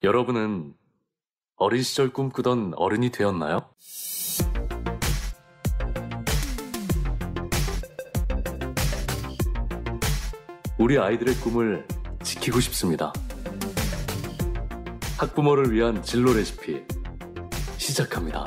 여러분은 어린 시절 꿈꾸던 어른이 되었나요? 우리 아이들의 꿈을 지키고 싶습니다. 학부모를 위한 진로 레시피 시작합니다.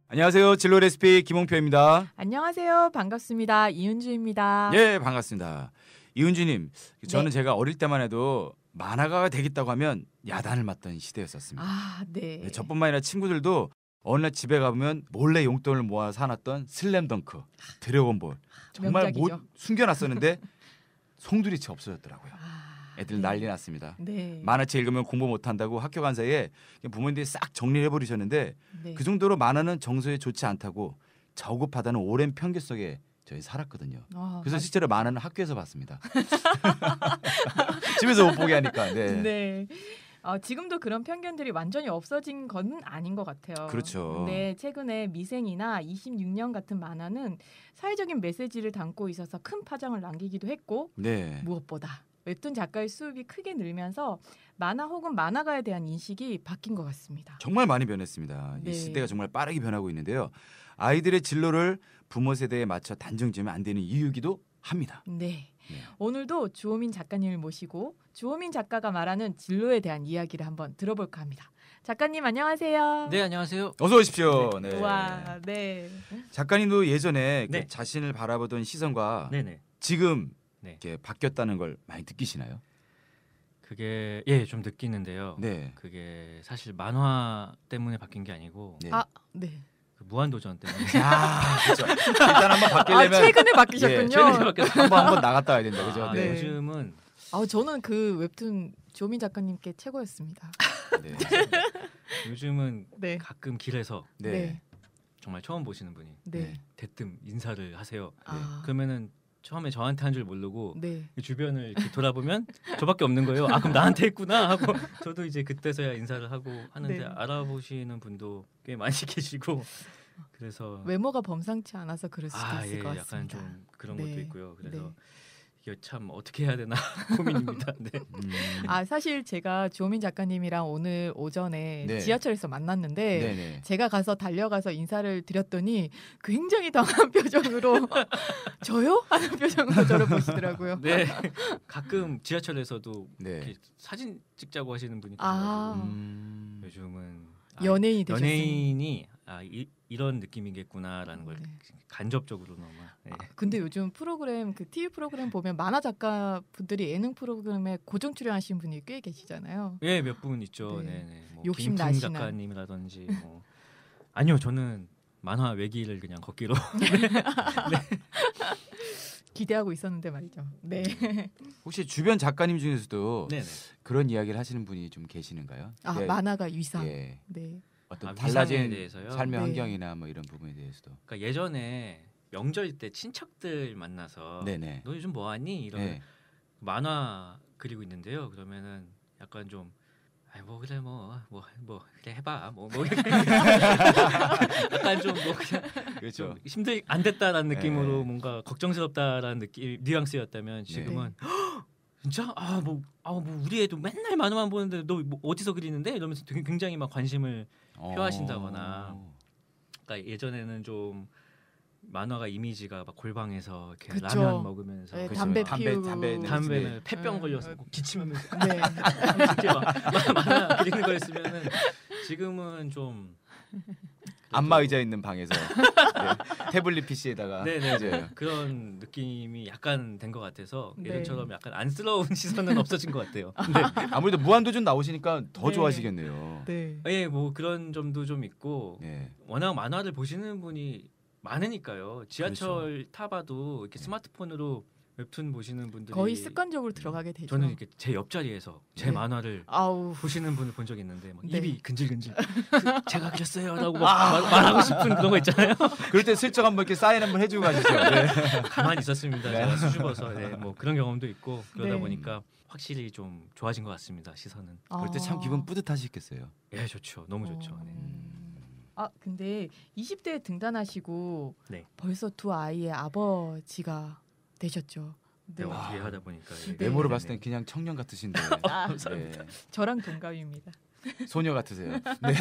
안녕하세요. 진로 레시피 김홍표입니다. 안녕하세요. 반갑습니다. 이은주입니다. 예, 반갑습니다. 이은주님, 저는 제가 어릴 때만 해도 만화가가 되겠다고 하면 야단을 맞던 시대였었습니다. 아, 네. 저뿐만 아니라 친구들도 어느 날 집에 가보면 몰래 용돈을 모아 사놨던 슬램덩크, 드래곤볼 정말 못 숨겨놨었는데 송두리째 없어졌더라고요. 애들 난리 났습니다. 네. 만화책 읽으면 공부 못한다고 학교 간 사이에 부모님들이 싹 정리를 해버리셨는데 네. 그 정도로 만화는 정서에 좋지 않다고 저급하다는 오랜 편견 속에 저희 살았거든요. 그래서 실제로 만화는 학교에서 봤습니다. 집에서 못 보게 하니까. 네. 네. 지금도 그런 편견들이 완전히 없어진 건 아닌 것 같아요. 그렇죠. 네, 최근에 미생이나 26년 같은 만화는 사회적인 메시지를 담고 있어서 큰 파장을 남기기도 했고 네. 무엇보다 웹툰 작가의 수입이 크게 늘면서 만화 혹은 만화가에 대한 인식이 바뀐 것 같습니다. 정말 많이 변했습니다. 네. 이 시대가 정말 빠르게 변하고 있는데요. 아이들의 진로를 부모 세대에 맞춰 단정 지으면 안 되는 이유이기도 합니다. 네. 오늘도 주호민 작가님을 모시고 주호민 작가가 말하는 진로에 대한 이야기를 한번 들어볼까 합니다. 작가님 안녕하세요. 네, 안녕하세요. 어서 오십시오. 네. 와, 네. 작가님도 예전에 네. 그 자신을 바라보던 시선과 네네. 지금 네. 이렇게 바뀌었다는 걸 많이 느끼시나요? 그게 좀 느끼는데요. 네. 그게 사실 만화 때문에 바뀐 게 아니고 네. 네. 그 무한도전 때문에. 그렇죠. 일단 한번 바뀌려면 최근에 바뀌셨군요. 최근에 바뀌었어요. 한번 나갔다 와야 된다, 그죠? 네. 요즘은 저는 그 웹툰 주호민 작가님께 최고였습니다. 네. 요즘은 네. 가끔 길에서 네. 네. 정말 처음 보시는 분이 네. 대뜸 인사를 하세요. 아. 그러면은 처음에 저한테 한 줄 모르고 네. 주변을 이렇게 돌아보면 저밖에 없는 거예요. 그럼 나한테 했구나 하고 저도 이제 그때서야 인사를 하고 하는데 네. 알아보시는 분도 꽤 많이 계시고 그래서 외모가 범상치 않아서 그럴 수도 있을 것 같습니다. 약간 좀 그런 네. 것도 있고요. 그래서 네. 이게 참 어떻게 해야 되나 고민입니다. 네. 사실 제가 주호민 작가님이랑 오늘 오전에 네. 지하철에서 만났는데 네네. 제가 달려가서 인사를 드렸더니 굉장히 당한 표정으로 저요? 하는 표정으로 저를 보시더라고요. 네. 가끔 지하철에서도 네. 이렇게 사진 찍자고 하시는 분이 아. 계셔가지고 요즘은 연예인이 되셨어요. 연예인이 이런 느낌이겠구나라는 걸 네. 간접적으로나마. 네. 근데 요즘 프로그램 TV 프로그램 보면 만화 작가 분들이 예능 프로그램에 고정 출연하신 분이 꽤 계시잖아요. 예, 몇 분 있죠. 네. 네. 뭐 욕심 김풍 나시나. 작가님이라든지 뭐. 아니요, 저는 만화 외길을 그냥 걷기로. 기대하고 있었는데 말이죠. 네. 혹시 주변 작가님 중에서도 네네. 그런 이야기를 하시는 분이 좀 계시는가요? 네. 만화가 위상. 예. 네. 어떤 위상에 달라진 대해서요? 삶의 네. 환경이나 뭐 이런 부분에 대해서도. 그러니까 예전에 명절 때 친척들 만나서 네네. 너 요즘 뭐 하니? 이러면 네. 만화 그리고 있는데요. 그러면은 약간 좀 뭐 그래 뭐 그래 해봐 뭐 이렇게 약간 좀 뭐 그냥 그렇죠. 좀 힘들 안 됐다라는 느낌으로 네. 뭔가 걱정스럽다라는 느낌 뉘앙스였다면 지금은 진짜 뭐 우리 애도 맨날 만화만 보는데 너 뭐 어디서 그리는데 이러면서 되게 굉장히 막 관심을 표하신다거나. 그러니까 예전에는 좀 만화가 이미지가 막 골방에서 이렇게 그쵸. 라면 먹으면서 네, 그렇죠. 담배 담배 피우고 담배는 폐병 걸려서 기침하면서 네. 진짜 막 만화 그리는 거였으면은 지금은 좀 안마 의자 있는 방에서 네. 태블릿 PC에다가 네네 그런 느낌이 약간 된 것 같아서 네. 예전처럼 약간 안쓰러운 시선은 없어진 것 같아요. 아무래도 무한도전 나오시니까 더 네. 좋아하시겠네요. 네. 예, 뭐 그런 점도 좀 있고 네. 워낙 만화를 보시는 분이 많으니까요. 지하철 그렇죠. 타봐도 이렇게 스마트폰으로 웹툰 보시는 분들이 거의 습관적으로 들어가게 되죠. 저는 이렇게 제 옆자리에서 제 네. 만화를 아우. 보시는 분을 본 적이 있는데 막 네. 입이 근질근질 제가 그렸어요라고 막 말하고 싶은 그런 거 있잖아요. 그럴 때 슬쩍 한번 이렇게 사인 한번 해주고 가시죠. 네. 가만히 있었습니다. 네. 제가 수줍어서 뭐 그런 경험도 있고 그러다 네. 보니까 확실히 좀 좋아진 것 같습니다. 시선은. 그럴 때 참 기분 뿌듯하시겠어요. 예, 좋죠. 너무 좋죠. 네. 아 근데 20대에 등단하시고 네. 벌써 두 아이의 아버지가 되셨죠. 네. 네. 어떻게 하다 보니까 예. 외모를 네, 봤을 네. 땐 그냥 청년 같으신데 아, 네. 저랑 동갑입니다. 소녀 같으세요. 네.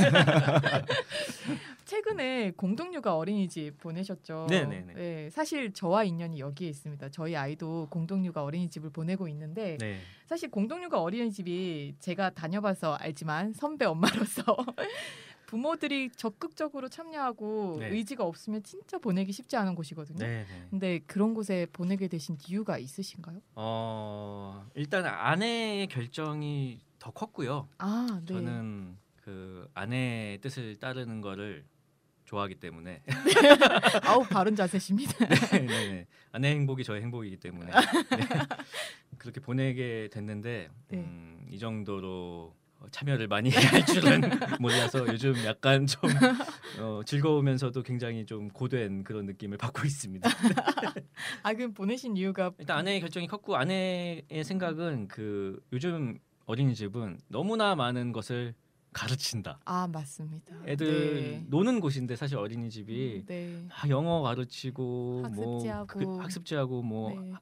최근에 공동육아 어린이집 보내셨죠. 네네네. 네, 사실 저와 인연이 여기에 있습니다. 저희 아이도 공동육아 어린이집을 보내고 있는데 네. 사실 공동육아 어린이집이 제가 다녀봐서 알지만 선배 엄마로서 부모들이 적극적으로 참여하고 네. 의지가 없으면 진짜 보내기 쉽지 않은 곳이거든요. 네, 네. 근데 그런 곳에 보내게 되신 이유가 있으신가요? 일단 아내의 결정이 더 컸고요. 아, 네. 저는 그 아내의 뜻을 따르는 거를 좋아하기 때문에 아우 바른 자세십니다. 네, 네. 아내 행복이 저의 행복이기 때문에 네. 그렇게 보내게 됐는데 네. 이 정도로 참여를 많이 할 줄은 몰라서 요즘 약간 좀 즐거우면서도 굉장히 좀 고된 그런 느낌을 받고 있습니다. 아 그럼 보내신 이유가 일단 아내의 결정이 컸고 아내의 생각은 그 요즘 어린이집은 너무나 많은 것을 가르친다. 아 맞습니다. 애들 네. 노는 곳인데 사실 어린이집이 네. 다 영어 가르치고 학습지하고. 뭐 학습지하고 네.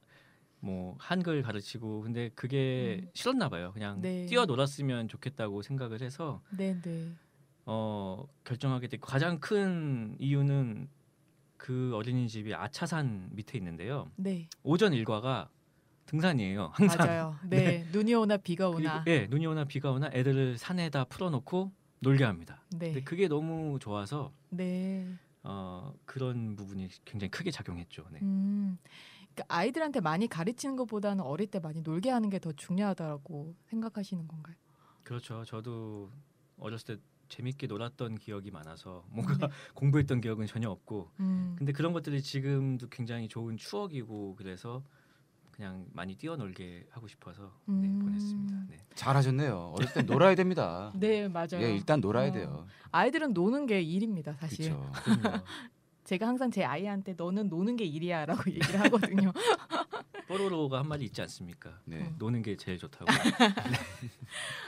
뭐 한글 가르치고 근데 그게 싫었나 봐요. 그냥 네. 뛰어놀았으면 좋겠다고 생각을 해서 네, 네. 결정하게 됐고 가장 큰 이유는 그 어린이집이 아차산 밑에 있는데요. 네. 오전 일과가 등산이에요. 항상. 맞아요. 네. 눈이 오나 비가 그리고 오나. 눈이 오나 비가 오나 애들을 산에다 풀어놓고 놀게 합니다. 네. 근데 그게 너무 좋아서 네. 그런 부분이 굉장히 크게 작용했죠. 네. 그러니까 아이들한테 많이 가르치는 것보다는 어릴 때 많이 놀게 하는 게 더 중요하다고 생각하시는 건가요? 그렇죠. 저도 어렸을 때 재밌게 놀았던 기억이 많아서 뭔가 네. 공부했던 기억은 전혀 없고 음. 근데 그런 것들이 지금도 굉장히 좋은 추억이고 그래서 그냥 많이 뛰어놀게 하고 싶어서 네, 보냈습니다. 네. 잘하셨네요. 어렸을 땐 놀아야 됩니다. 네, 맞아요. 예, 일단 놀아야 돼요. 아이들은 노는 게 일입니다, 사실. 그렇죠. 그럼요. 제가 항상 제 아이한테 너는 노는 게 일이야라고 얘기를 하거든요. 뽀로로가 한 마디 있지 않습니까? 네. 노는 게 제일 좋다고.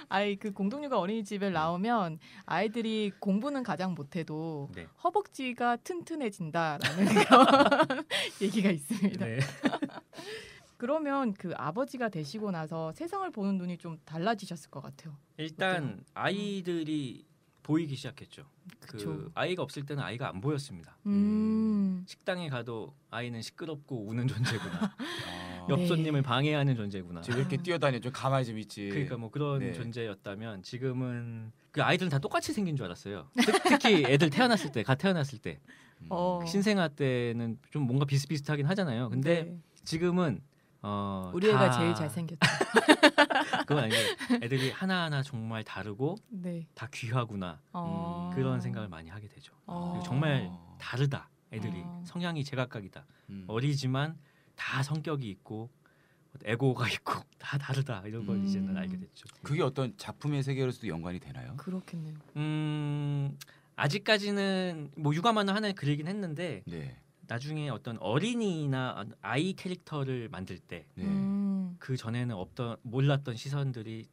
아이 그 공동육아 어린이집에 나오면 아이들이 공부는 가장 못해도 네. 허벅지가 튼튼해진다라는 그런 얘기가 있습니다. 네. 그러면 그 아버지가 되시고 나서 세상을 보는 눈이 좀 달라지셨을 것 같아요. 일단 아이들이 보이기 시작했죠. 그쵸. 그 아이가 없을 때는 아이가 안 보였습니다. 식당에 가도 아이는 시끄럽고 우는 존재구나. 옆 네. 손님을 방해하는 존재구나. 지금 이렇게 뛰어다니 좀 가만히 좀 있지. 그러니까 뭐 그런 네. 존재였다면 지금은 그 아이들은 다 똑같이 생긴 줄 알았어요. 특히 애들 태어났을 때, 갓 태어났을 때 신생아 때는 좀 뭔가 비슷비슷하긴 하잖아요. 근데 네. 지금은 우리 애가 다 제일 잘생겼다. 그건 아니고 애들이 하나하나 정말 다르고 네. 다 귀하구나 그런 생각을 많이 하게 되죠. 그리고 어. 정말 다르다. 애들이 성향이 제각각이다. 어리지만 다 성격이 있고 에고가 있고 다 다르다 이런 걸 이제는 알게 됐죠. 그게 어떤 작품의 세계로서도 연관이 되나요? 그렇겠네요. 아직까지는 뭐 육아 만화 하나 그리긴 했는데 네. 나중에 어떤 어린이나 아이 캐릭터를 만들 때 그 전에는 몰랐던 시선들이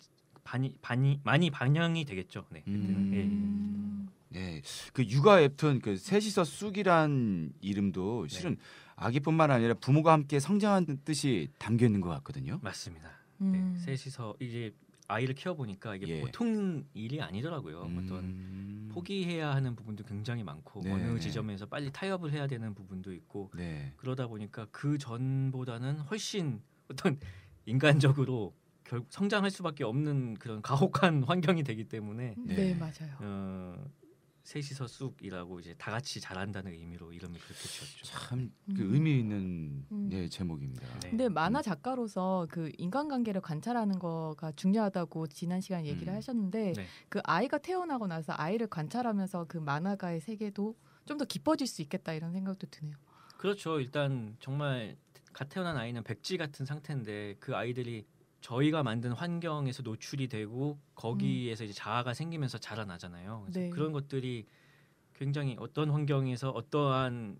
많이 반영이 되겠죠. 네. 네, 그 육아 웹툰 그 셋이서 쑥이란 이름도 실은 아기뿐만 아니라 부모가 함께 성장하는 뜻이 담겨 있는 것 같거든요. 맞습니다. 네, 셋이서 이제 아이를 키워보니까 이게 예. 보통 일이 아니더라고요. 어떤 포기해야 하는 부분도 굉장히 많고 네, 어느 네. 지점에서 빨리 타협을 해야 되는 부분도 있고 네. 그러다 보니까 그 전보다는 훨씬 어떤 인간적으로 결국 성장할 수밖에 없는 그런 가혹한 환경이 되기 때문에 네, 맞아요. 셋이서 쑥이라고 이제 다 같이 잘한다는 의미로 이름을 그렇게 지었죠. 참 그 의미 있는 네, 제목입니다. 네. 근데 만화 작가로서 그 인간관계를 관찰하는 거가 중요하다고 지난 시간에 얘기를 하셨는데 네. 그 아이가 태어나고 나서 아이를 관찰하면서 그 만화가의 세계도 좀 더 깊어질 수 있겠다 이런 생각도 드네요. 그렇죠. 일단 정말 갓 태어난 아이는 백지 같은 상태인데 그 아이들이 저희가 만든 환경에서 노출이 되고 거기에서 이제 자아가 생기면서 자라나잖아요. 그래서 네. 그런 것들이 굉장히 어떤 환경에서 어떠한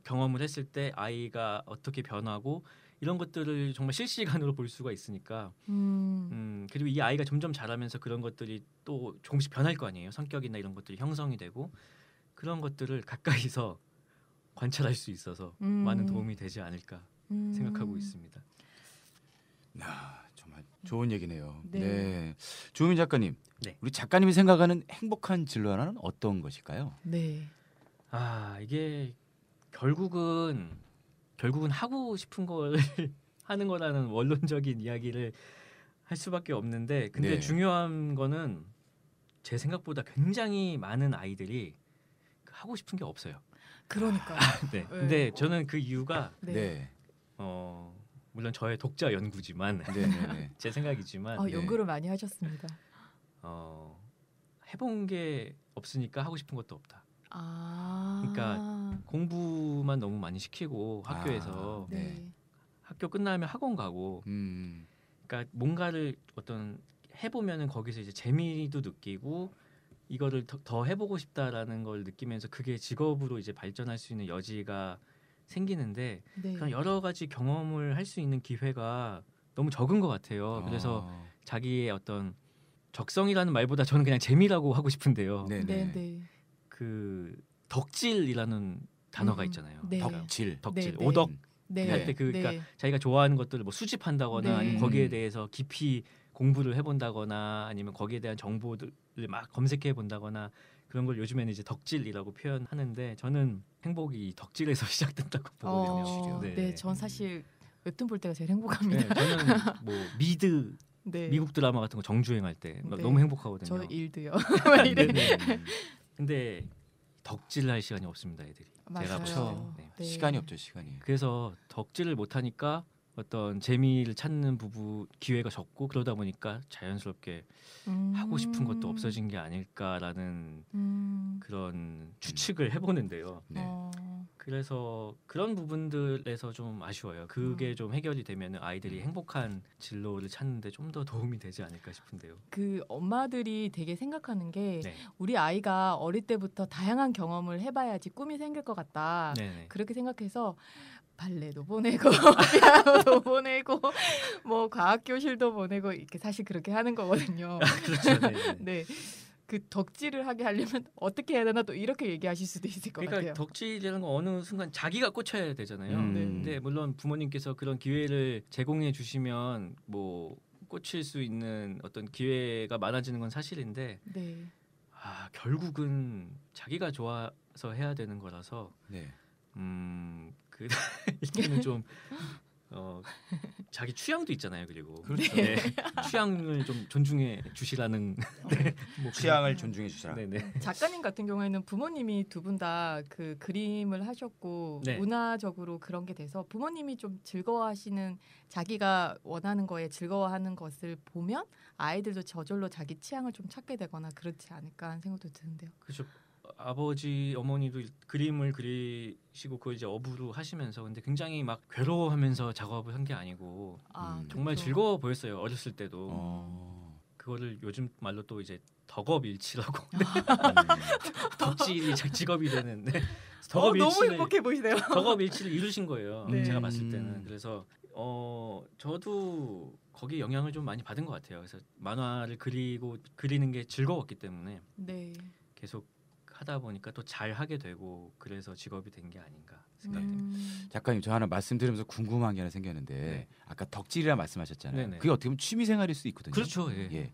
경험을 했을 때 아이가 어떻게 변하고 이런 것들을 정말 실시간으로 볼 수가 있으니까 그리고 이 아이가 점점 자라면서 그런 것들이 또 조금씩 변할 거 아니에요. 성격이나 이런 것들이 형성이 되고 그런 것들을 가까이서 관찰할 수 있어서 많은 도움이 되지 않을까 생각하고 있습니다. 정말 좋은 얘기네요. 네. 네. 주호민 작가님, 네. 우리 작가님이 생각하는 행복한 진로 하나는 어떤 것일까요? 네. 이게 결국은 하고 싶은 걸 하는 거라는 원론적인 이야기를 할 수밖에 없는데 근데 네. 중요한 거는 제 생각보다 굉장히 많은 아이들이 하고 싶은 게 없어요. 그러니까요. 네. 근데 저는 그 이유가 네. 물론 저의 독자 연구지만 네. 제 생각이지만 연구를 많이 하셨습니다. 해본 게 없으니까 하고 싶은 것도 없다. 그러니까 공부만 너무 많이 시키고 학교에서 네. 학교 끝나면 학원 가고 그러니까 뭔가를 어떤 해보면은 거기서 이제 재미도 느끼고 이거를 더 해보고 싶다라는 걸 느끼면서 그게 직업으로 이제 발전할 수 있는 여지가 생기는데 네. 그런 여러 가지 경험을 할 수 있는 기회가 너무 적은 것 같아요. 그래서 자기의 어떤 적성이라는 말보다 저는 그냥 재미라고 하고 싶은데요. 네. 그 덕질이라는 단어가 있잖아요. 네. 덕질. 덕질. 네. 오덕 네. 할 때 그러니까 자기가 좋아하는 것들을 뭐 수집한다거나 네. 아니면 거기에 대해서 깊이 공부를 해본다거나 아니면 거기에 대한 정보들을 막 검색해 본다거나 그런 걸 요즘에는 이제 덕질이라고 표현하는데 저는 행복이 덕질에서 시작된다고 보거든요. 네, 전 사실 웹툰 볼 때가 제일 행복합니다. 네, 저는 뭐 미드 네. 미국 드라마 같은 거 정주행할 때 네. 너무 행복하거든요. 저 일도요. 네네. 근데 덕질할 시간이 없습니다, 애들이. 맞아요. 제가 봤을 때. 네. 네. 시간이 없죠, 시간이. 그래서 덕질을 못 하니까 어떤 재미를 찾는 기회가 적고 그러다 보니까 자연스럽게 하고 싶은 것도 없어진 게 아닐까라는 그런 추측을 해보는데요. 네. 그래서 그런 부분들에서 좀 아쉬워요. 그게 좀 해결이 되면 아이들이 행복한 진로를 찾는데 좀 더 도움이 되지 않을까 싶은데요. 그 엄마들이 되게 생각하는 게 네. 우리 아이가 어릴 때부터 다양한 경험을 해봐야지 꿈이 생길 것 같다. 네네. 그렇게 생각해서 발레도 보내고 피아노도 보내고 뭐 과학 교실도 보내고 이렇게 사실 그렇게 하는 거거든요. 그렇죠. 네. 네. 그 덕질을 하게 하려면 어떻게 해야 되나 또 이렇게 얘기하실 수도 있을 것 그러니까 같아요. 덕질이라는 건 어느 순간 자기가 꽂혀야 되잖아요. 네. 근데 물론 부모님께서 그런 기회를 제공해 주시면 뭐 꽂힐 수 있는 어떤 기회가 많아지는 건 사실인데 네. 결국은 자기가 좋아서 해야 되는 거라서 네. 그 일단은 좀 자기 취향도 있잖아요. 그리고 그렇죠. 네, 취향을 좀 존중해 주시라는 뭐 취향을 존중해 주시라. 네네. 작가님 같은 경우에는 부모님이 두 분 다 그 그림을 하셨고 네. 문화적으로 그런 게 돼서 부모님이 좀 즐거워하시는 자기가 원하는 거에 즐거워하는 것을 보면 아이들도 저절로 자기 취향을 좀 찾게 되거나 그렇지 않을까 하는 생각도 드는데요. 그렇죠. 아버지 어머니도 그림을 그리시고 그걸 이제 업으로 하시면서 근데 굉장히 막 괴로워하면서 작업을 한 게 아니고 정말 그렇죠. 즐거워 보였어요. 어렸을 때도 그거를 요즘 말로 또 이제 덕업일치라고 덕질이 직업이 되는 너무 행복해 보이세요. 덕업일치를 이루신 거예요. 네. 제가 봤을 때는 그래서 저도 거기 영향을 좀 많이 받은 것 같아요. 그래서 만화를 그리는 게 즐거웠기 때문에 네. 계속 하다 보니까 또 잘 하게 되고 그래서 직업이 된 게 아닌가 생각됩니다. 작가님 저 하나 말씀드리면서 궁금한 게 하나 생겼는데 네. 아까 덕질이라 말씀하셨잖아요. 네네. 그게 어떻게 보면 취미 생활일 수 있거든요. 그렇죠. 예. 예.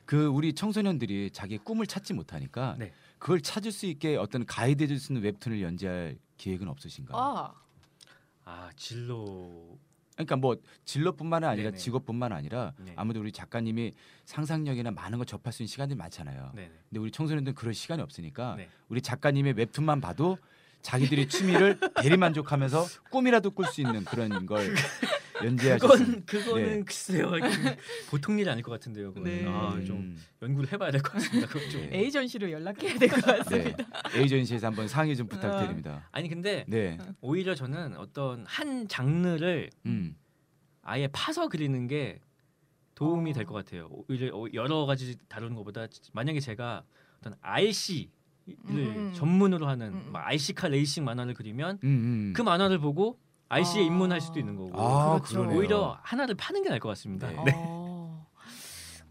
그 우리 청소년들이 자기 꿈을 찾지 못하니까 네. 그걸 찾을 수 있게 어떤 가이드 해줄 수 있는 웹툰을 연재할 계획은 없으신가요? 진로 그러니까 뭐 진로뿐만 아니라 네네. 직업뿐만 아니라 네. 아무래도 우리 작가님이 상상력이나 많은 걸 접할 수 있는 시간들이 많잖아요. 네네. 근데 우리 청소년들은 그럴 시간이 없으니까 네. 우리 작가님의 웹툰만 봐도 자기들의 취미를 대리만족하면서 꿈이라도 꿀 수 있는 그런 걸 연재하셨습니다. 그거는 네. 글쎄요. 보통 일이 아닐 것 같은데요. 그거는. 네. 좀 연구를 해봐야 될 것 같습니다. 그건 좀. 네. 에이전시로 연락해야 될 것 같습니다. 네. 에이전시에서 한번 상의 좀 부탁드립니다. 아니 근데 네. 오히려 저는 어떤 한 장르를 아예 파서 그리는 게 도움이 될 것 같아요. 오히려 여러 가지 다루는 것보다 만약에 제가 어떤 RC를 전문으로 하는 막 RC카 레이싱 만화를 그리면 그 만화를 보고 RC에 입문할 수도 있는 거고 그렇죠. 그러네요. 오히려 하나를 파는 게 나을 것 같습니다. 네.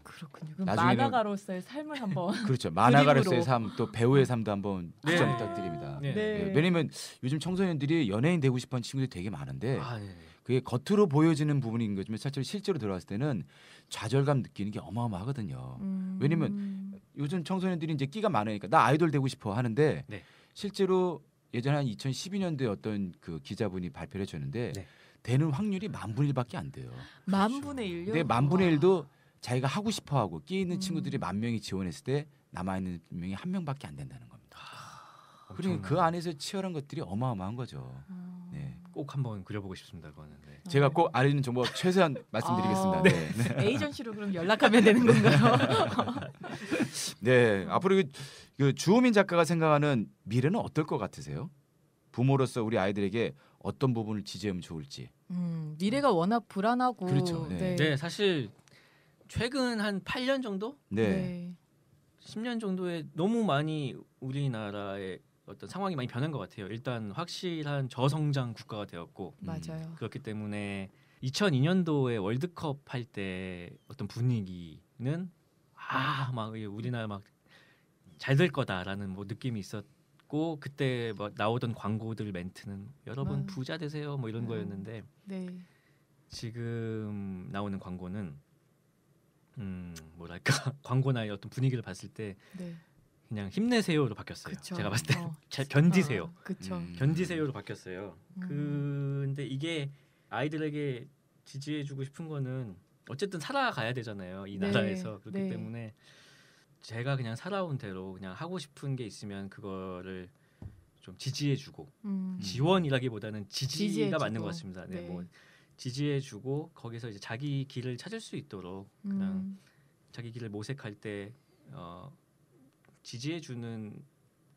그렇군요. 그럼 나중에는- 만화가로서의 삶을 한번 그렇죠. 만화가로서의 그림으로. 삶, 또 배우의 삶도 한번 네. 추천 부탁드립니다. 네. 네. 왜냐면 요즘 청소년들이 연예인 되고 싶어하는 친구들이 되게 많은데 네. 그게 겉으로 보여지는 부분인 거지만 실제로 들어갔을 때는 좌절감 느끼는 게 어마어마하거든요. 왜냐면 요즘 청소년들이 이제 끼가 많으니까 나 아이돌 되고 싶어 하는데 네. 실제로 예전에 한 2012년도에 어떤 그 기자분이 발표를 해줬는데 네. 되는 확률이 10,000분의 1밖에 안 돼요. 10,000분의 1요? 근데 10,000분의 1도 자기가 하고 싶어하고 끼 있는 친구들이 10,000명이 지원했을 때 남아있는 명이 1명밖에 안 된다는 겁니다. 그러니까 그 안에서 치열한 것들이 어마어마한 거죠. 네. 꼭 한번 그려보고 싶습니다. 그거는. 네. 제가 꼭 알리는 정보 최소한 말씀드리겠습니다. 네. 네. 에이전시로 그럼 연락하면 되는 건가요? 네. 앞으로 그 주호민 작가가 생각하는 미래는 어떨 것 같으세요? 부모로서 우리 아이들에게 어떤 부분을 지지하면 좋을지. 미래가 워낙 불안하고 그렇죠. 네. 네, 사실 최근 한 8년 정도, 네. 10년 정도에 너무 많이 우리나라의 어떤 상황이 많이 변한 것 같아요. 일단 확실한 저성장 국가가 되었고 맞아요. 그렇기 때문에 2002년도에 월드컵 할 때 어떤 분위기는 막 우리나라 막 잘 될 거다라는 뭐 느낌이 있었고 그때 뭐 나오던 광고들 멘트는 여러분 부자 되세요 뭐 이런 거였는데 네. 지금 나오는 광고는 뭐랄까 광고나 어떤 분위기를 봤을 때 네. 그냥 힘내세요로 바뀌었어요. 그쵸. 제가 봤을 때 견디세요. 그렇죠. 견디세요로 바뀌었어요. 근데 이게 아이들에게 지지해주고 싶은 거는 어쨌든 살아가야 되잖아요. 이 네. 나라에서. 그렇기 네. 때문에 제가 그냥 살아온 대로 그냥 하고 싶은 게 있으면 그거를 좀 지지해주고 지원이라기보다는 지지가 지지해주고. 맞는 것 같습니다. 네, 네. 뭐 지지해주고 거기서 이제 자기 길을 찾을 수 있도록 그냥 자기 길을 모색할 때 지지해주는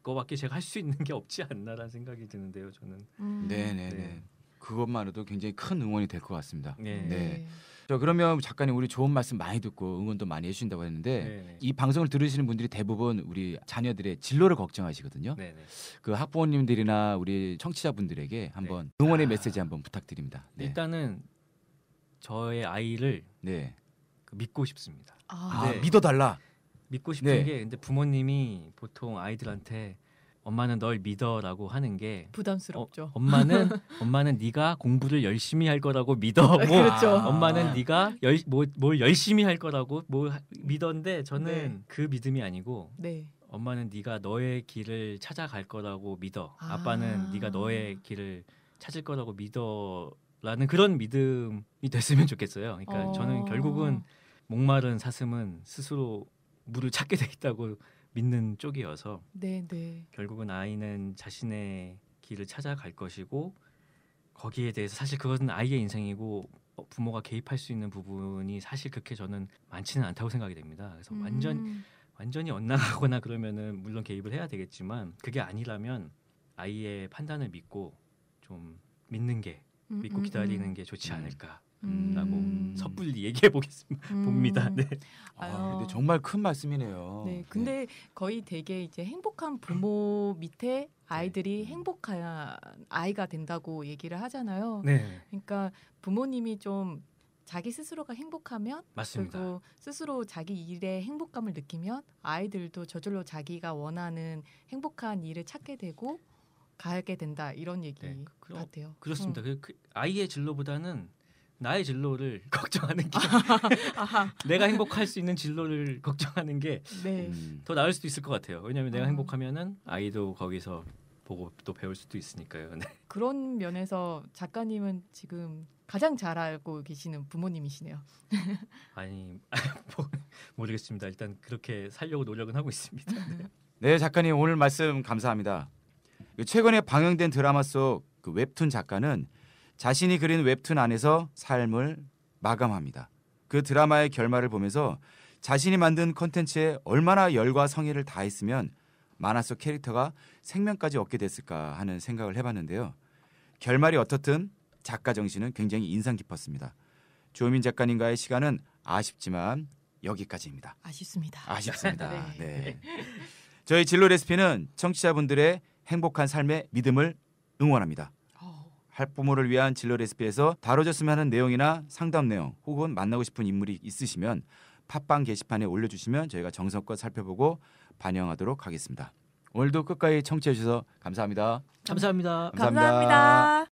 거밖에 제가 할 수 있는 게 없지 않나라는 생각이 드는데요. 저는. 네네네. 네. 그것만으로도 굉장히 큰 응원이 될 것 같습니다. 네. 네. 자, 그러면 작가님 우리 좋은 말씀 많이 듣고 응원도 많이 해주신다고 했는데 네네. 이 방송을 들으시는 분들이 대부분 우리 자녀들의 진로를 걱정하시거든요. 네네. 그 학부모님들이나 우리 청취자분들에게 한번 응원의 메시지 한번 부탁드립니다. 네. 일단은 저의 아이를 네. 믿고 싶습니다. 네. 믿어달라. 믿고 싶은 네. 게 근데 부모님이 보통 아이들한테 엄마는 널 믿어라고 하는 게 부담스럽죠. 엄마는 네가 공부를 열심히 할 거라고 믿어. 그렇죠. 엄마는 네가 뭘 열심히 할 거라고 믿었는데 저는 네. 그 믿음이 아니고 네. 엄마는 네가 너의 길을 찾아갈 거라고 믿어. 아빠는 네가 너의 길을 찾을 거라고 믿어라는 그런 믿음이 됐으면 좋겠어요. 그러니까 저는 결국은 목마른 사슴은 스스로 물을 찾게 돼 있다고 믿는 쪽이어서 네. 결국은 아이는 자신의 길을 찾아갈 것이고 거기에 대해서 사실 그것은 아이의 인생이고 부모가 개입할 수 있는 부분이 사실 그렇게 저는 많지는 않다고 생각이 됩니다. 그래서 완전히 엇나가거나 그러면은 물론 개입을 해야 되겠지만 그게 아니라면 아이의 판단을 믿고 좀 믿는 게 믿고 기다리는 게 좋지 않을까. 라고 섣불리 얘기해 봅니다. 네. 근데 정말 큰 말씀이네요. 네, 근데 거의 되게 이제 행복한 부모 밑에 아이들이 행복한 아이가 된다고 얘기를 하잖아요. 네. 그러니까 부모님이 좀 자기 스스로가 행복하면 맞습니다. 그리고 스스로 자기 일에 행복감을 느끼면 아이들도 저절로 자기가 원하는 행복한 일을 찾게 되고 가게 된다 이런 얘기 같아요. 그렇습니다. 그 아이의 진로보다는 나의 진로를 걱정하는 게 내가 행복할 수 있는 진로를 걱정하는 게 더 나을 수도 있을 것 같아요. 왜냐하면 내가 행복하면은 아이도 거기서 보고 또 배울 수도 있으니까요. 네. 그런 면에서 작가님은 지금 가장 잘 알고 계시는 부모님이시네요. 아니 모르겠습니다. 일단 그렇게 살려고 노력은 하고 있습니다. 네, 작가님 오늘 말씀 감사합니다. 최근에 방영된 드라마 속 그 웹툰 작가는 자신이 그린 웹툰 안에서 삶을 마감합니다. 그 드라마의 결말을 보면서 자신이 만든 콘텐츠에 얼마나 열과 성의를 다했으면 만화 속 캐릭터가 생명까지 얻게 됐을까 하는 생각을 해봤는데요. 결말이 어떻든 작가 정신은 굉장히 인상 깊었습니다. 조민 작가님과의 시간은 아쉽지만 여기까지입니다. 아쉽습니다. 아쉽습니다. 네. 네. 저희 진로 레시피는 청취자분들의 행복한 삶의 믿음을 응원합니다. 학부모를 위한 진로 레시피에서 다뤄졌으면 하는 내용이나 상담 내용 혹은 만나고 싶은 인물이 있으시면 팟빵 게시판에 올려주시면 저희가 정성껏 살펴보고 반영하도록 하겠습니다. 오늘도 끝까지 청취해 주셔서 감사합니다. 감사합니다. 감사합니다.